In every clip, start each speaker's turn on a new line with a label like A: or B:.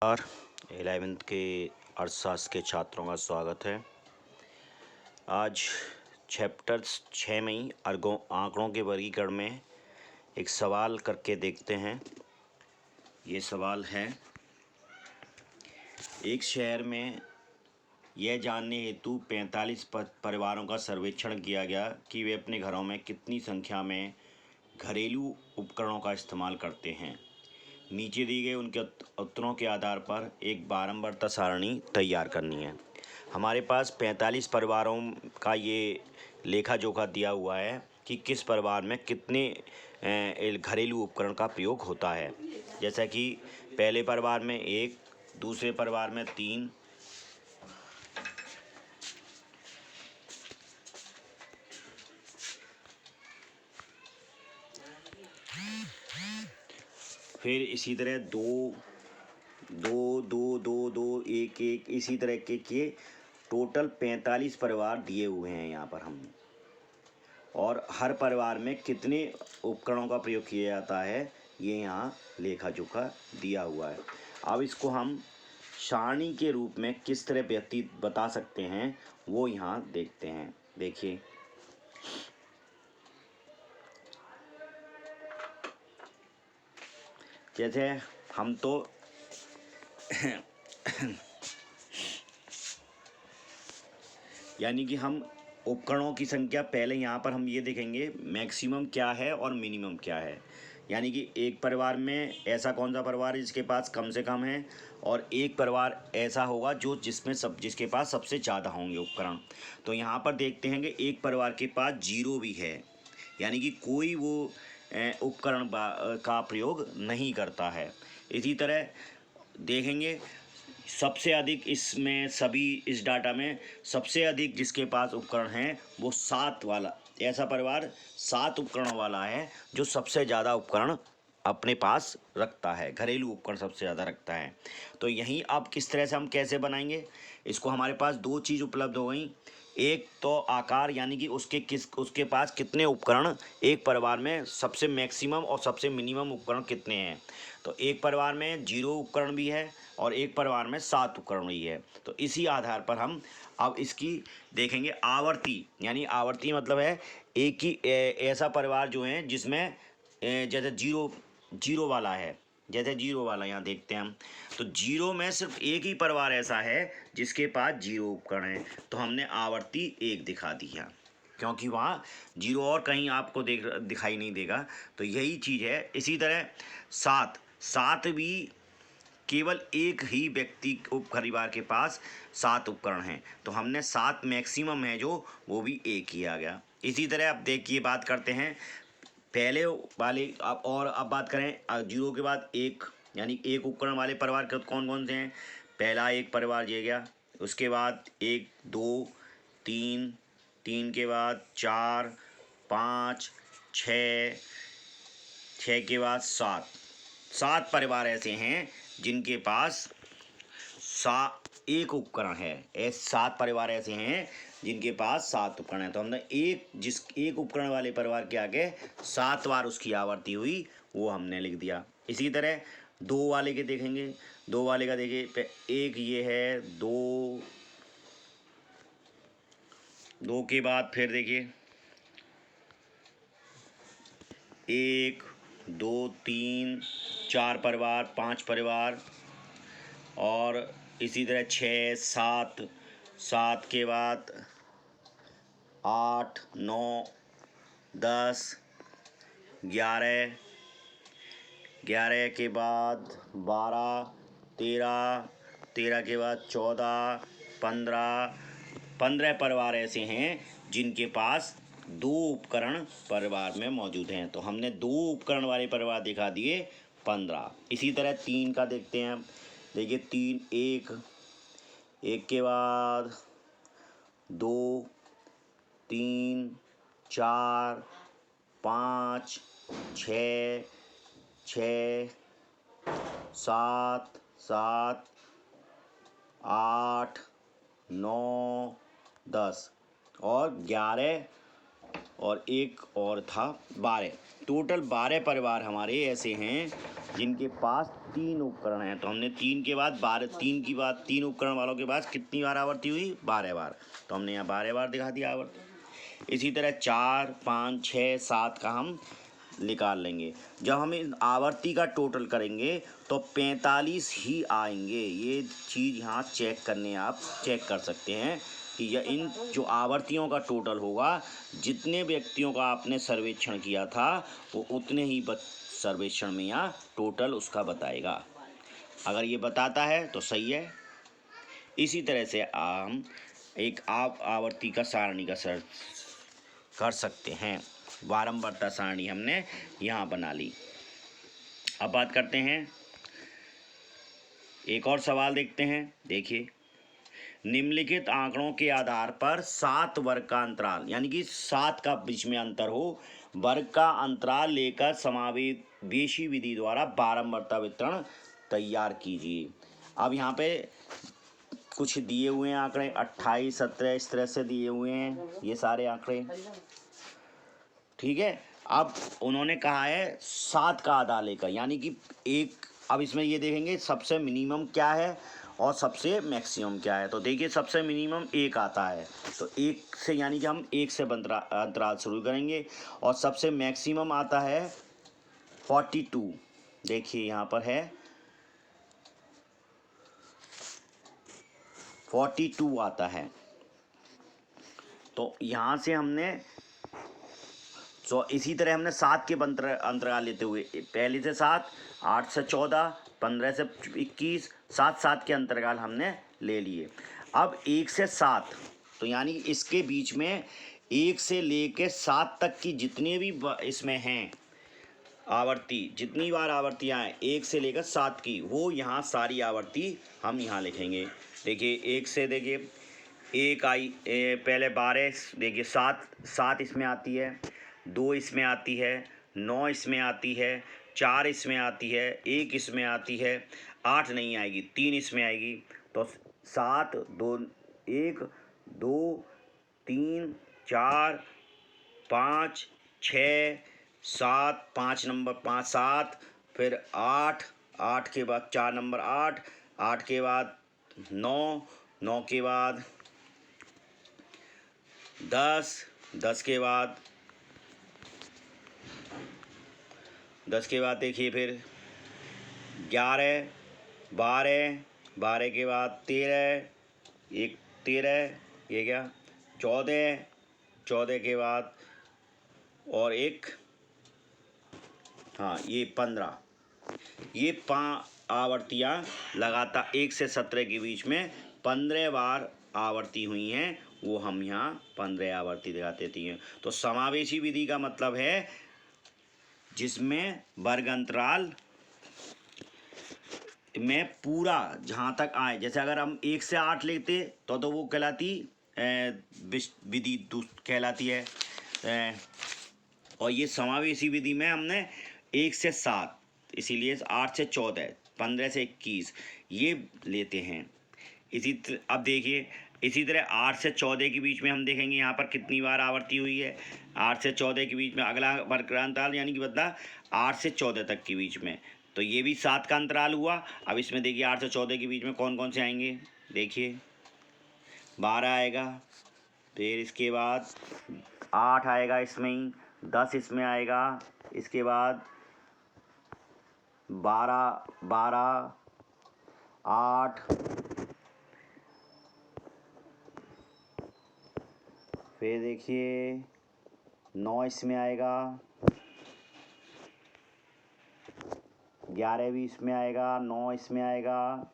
A: और 11th के अर्थशास्त्र के छात्रों का स्वागत है। आज चैप्टर 6 में ही आंकड़ों के वर्गीकरण में एक सवाल करके देखते हैं। ये सवाल है, एक शहर में यह जानने हेतु 45 परिवारों का सर्वेक्षण किया गया कि वे अपने घरों में कितनी संख्या में घरेलू उपकरणों का इस्तेमाल करते हैं। नीचे दिए गए उनके उत्तरों के आधार पर एक बारंबारता सारणी तैयार करनी है। हमारे पास 45 परिवारों का ये लेखा जोखा दिया हुआ है कि किस परिवार में कितने घरेलू उपकरण का प्रयोग होता है। जैसा कि पहले परिवार में 1, दूसरे परिवार में 3, फिर इसी तरह 2, 2, 2, 2, 2, 1, 1, इसी तरह के टोटल 45 परिवार दिए हुए हैं यहाँ पर हम। और हर परिवार में कितने उपकरणों का प्रयोग किया जाता है ये यहाँ लेखा जोखा दिया हुआ है। अब इसको हम सारणी के रूप में किस तरह व्यक्ति बता सकते हैं वो यहाँ देखते हैं। देखिए, जैसे हम तो यानी कि हम उपकरणों की संख्या पहले यहाँ पर हम ये देखेंगे मैक्सिमम क्या है और मिनिमम क्या है। यानी कि एक परिवार में ऐसा कौन सा परिवार है जिसके पास कम से कम है, और एक परिवार ऐसा होगा जिसके पास सबसे ज़्यादा होंगे उपकरण। तो यहाँ पर देखते हैं कि एक परिवार के पास 0 भी है, यानी कि कोई वो उपकरण का प्रयोग नहीं करता है। इसी तरह देखेंगे सबसे अधिक इसमें इस डाटा में सबसे अधिक जिसके पास उपकरण हैं वो 7 वाला, ऐसा परिवार 7 उपकरणों वाला है जो सबसे ज़्यादा उपकरण अपने पास रखता है, घरेलू उपकरण सबसे ज़्यादा रखता है। तो यहीं अब किस तरह से हम कैसे बनाएंगे इसको, हमारे पास 2 चीज़ उपलब्ध हो गई। एक तो आकार, यानी कि उसके पास कितने उपकरण, एक परिवार में सबसे मैक्सिमम और सबसे मिनिमम उपकरण कितने हैं। तो एक परिवार में 0 उपकरण भी है और एक परिवार में 7 उपकरण भी है। तो इसी आधार पर हम अब इसकी देखेंगे आवर्ती, यानी आवर्ती मतलब है एक ही ऐसा परिवार जो है जिसमें जैसे 0 वाला है, जैसे 0 वाला यहाँ देखते हैं हम। तो 0 में सिर्फ एक ही परिवार ऐसा है जिसके पास 0 उपकरण है, तो हमने आवर्ती 1 दिखा दिया, क्योंकि वहाँ 0 और कहीं आपको दिखाई नहीं देगा। तो यही चीज़ है। इसी तरह 7 भी केवल एक ही व्यक्ति परिवार के पास 7 उपकरण हैं, तो हमने 7 मैक्सिमम है जो वो भी 1 ही आ गया। इसी तरह अब देखिए, बात करते हैं पहले वाले। अब बात करें 0 के बाद 1, यानी एक उपकरण वाले परिवार कौन कौन से हैं। पहला एक परिवार ये गया, उसके बाद 1, 2, 3, 3 के बाद 4, 5, 6, 6 के बाद 7 परिवार ऐसे हैं जिनके पास एक उपकरण है। ऐसे 7 परिवार ऐसे हैं जिनके पास 7 उपकरण है। तो हमने एक उपकरण वाले परिवार के आगे 7 बार उसकी आवर्ती हुई वो हमने लिख दिया। इसी तरह 2 वाले के देखेंगे, 2 वाले का देखिए, एक ये है, 2 के बाद फिर देखिए 1, 2, 3, 4 परिवार, 5 परिवार, और इसी तरह 6, 7 के बाद 8, 9, 10, 11, 11 के बाद 12, 13 के बाद 14, 15 परिवार ऐसे हैं जिनके पास 2 उपकरण परिवार में मौजूद हैं। तो हमने 2 उपकरण वाले परिवार दिखा दिए 15। इसी तरह 3 का देखते हैं। देखिए 3, 1 के बाद 2, 3, 4, 5, 6, 7, 8, 9, 10 और 11 और एक और था 12। टोटल 12 परिवार हमारे ऐसे हैं जिनके पास 3 उपकरण हैं। तो हमने 3 के बाद 12, 3 की बात 3 उपकरण वालों के पास कितनी बार आवर्ती हुई? 12 बार। तो हमने यहाँ 12 बार दिखा दिया आवर्ती। इसी तरह 4, 5, 6, 7 का हम निकाल लेंगे। जब हम इन आवर्ती का टोटल करेंगे तो 45 ही आएंगे। ये चीज़ यहाँ चेक करने आप चेक कर सकते हैं कि यह इन जो आवर्तियों का टोटल होगा, जितने व्यक्तियों का आपने सर्वेक्षण किया था वो उतने ही सर्वेक्षण में यहाँ टोटल उसका बताएगा। अगर ये बताता है तो सही है। इसी तरह से हम एक आवर्ती का सारणी का सर्च कर सकते हैं। बारंबारता सारणी हमने यहाँ बना ली। अब बात करते हैं, एक और सवाल देखते हैं। देखिए, निम्नलिखित आंकड़ों के आधार पर 7 वर्ग का अंतराल, यानी कि 7 का बीच में अंतर हो, वर्ग का अंतराल लेकर समावेशी विधि द्वारा बारंबारता वितरण तैयार कीजिए। अब यहाँ पे कुछ दिए हुए हैं आंकड़े, 28, 17 इस तरह से दिए हुए हैं ये सारे आंकड़े, ठीक है। अब उन्होंने कहा है 7 का आधा लेकर, यानी कि एक, अब इसमें ये देखेंगे सबसे मिनिमम क्या है और सबसे मैक्सिमम क्या है। तो देखिए, सबसे मिनिमम 1 आता है, तो 1 से, यानी कि हम 1 से अंतराल शुरू करेंगे। और सबसे मैक्सिमम आता है 42। देखिए यहाँ पर है 42 आता है। तो यहाँ से हमने इसी तरह हमने 7 के अंतराल लेते हुए, पहले से 7, 8 से 14, 15 से 21, 7 के अंतराल हमने ले लिए। अब 1 से 7, तो यानी इसके बीच में 1 से लेके 7 तक की जितने भी इसमें हैं आवर्ती, जितनी बार आवर्तियाँ हैं 1 से लेकर 7 की, वो यहाँ सारी आवर्ती हम यहाँ लिखेंगे। देखिए 1 से, देखिए 1 आई, पहले 12, देखिए 7 इसमें आती है, 2 इसमें आती है, 9 इसमें आती है, 4 इसमें आती है, 1 इसमें आती है, 8 नहीं आएगी, 3 इसमें आएगी। तो 7, 2, 1, 2, 3, 4, 5, 6, 7, 5 नंबर 5, 7, फिर 8, 8 के बाद 4 नंबर 8, 8 के बाद 9, 9 के बाद 10, 10 के बाद देखिए फिर 11, 12, 12 के बाद 13, 13, ये क्या 14, 14 के बाद और एक, हाँ ये 15, ये 5 आवर्तियाँ लगातार 1 से 17 के बीच में 15 बार आवर्ती हुई हैं, वो हम यहाँ 15 आवर्ती दिखा देती हैं। तो समावेशी विधि का मतलब है जिसमें वर्ग अंतराल में पूरा जहाँ तक आए, जैसे अगर हम 1 से 8 लेते तो वो कहलाती विधि कहलाती है। और ये समावेशी विधि में हमने 1 से 7, इसीलिए 8 से 14, 15 से 21 ये लेते हैं। अब देखिए, इसी तरह 8 से 14 के बीच में हम देखेंगे यहाँ पर कितनी बार आवर्ती हुई है। 8 से 14 के बीच में अगला वर्ग अंतराल, यानी कि बदला 8 से 14 तक के बीच में, तो ये भी 7 का अंतराल हुआ। अब इसमें देखिए 8 से 14 के बीच में कौन कौन से आएंगे, देखिए 12 आएगा, फिर इसके बाद 8 आएगा इसमें ही, 10 इसमें आएगा, इसके बाद 12, 12, 8, फिर देखिए 9 इसमें आएगा, 11 भी इसमें आएगा, 9 इसमें आएगा,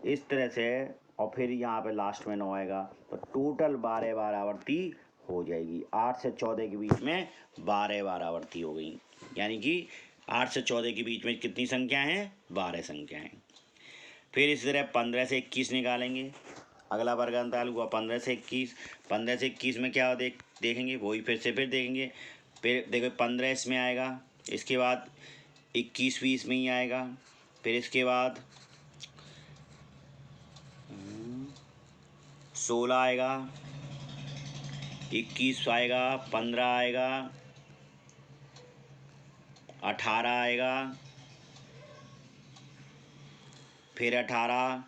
A: इस तरह से, और फिर यहाँ पे लास्ट में 9 आएगा। तो टोटल 12 बार आवर्ती हो जाएगी। 8 से 14 के बीच में 12 बार आवर्ती हो गई, यानी कि 8 से 14 के बीच में कितनी संख्या हैं, 12 संख्याएँ। फिर इसी तरह 15 से 21 निकालेंगे, अगला वर्ग अंतराल हुआ 15 से 21। 15 से 21 में क्या देखेंगे, वही फिर देखेंगे। फिर देखो 15 इसमें आएगा, इसके बाद 21 भी इसमें ही आएगा, फिर इसके बाद 16 आएगा, 21 आएगा, 15 आएगा, 18 आएगा, फिर 18,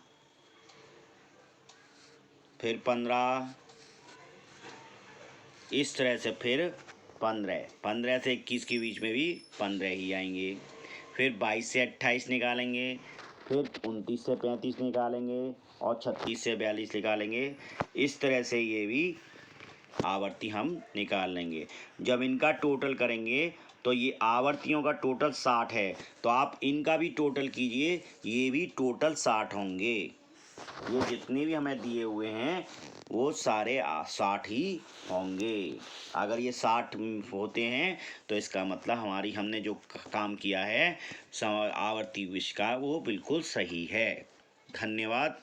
A: फिर 15, इस तरह से फिर 15 से 21 के बीच में भी 15 ही आएंगे। फिर 22 से 28 निकालेंगे, फिर 29 से 35 निकालेंगे और 36 से 42 निकालेंगे। इस तरह से ये भी आवर्ती हम निकाल लेंगे। जब इनका टोटल करेंगे तो ये आवर्तियों का टोटल 60 है, तो आप इनका भी टोटल कीजिए, ये भी टोटल 60 होंगे। ये जितने भी हमें दिए हुए हैं वो सारे 60 ही होंगे। अगर ये 60 होते हैं तो इसका मतलब हमने जो काम किया है आवर्ती विश का वो बिल्कुल सही है। धन्यवाद।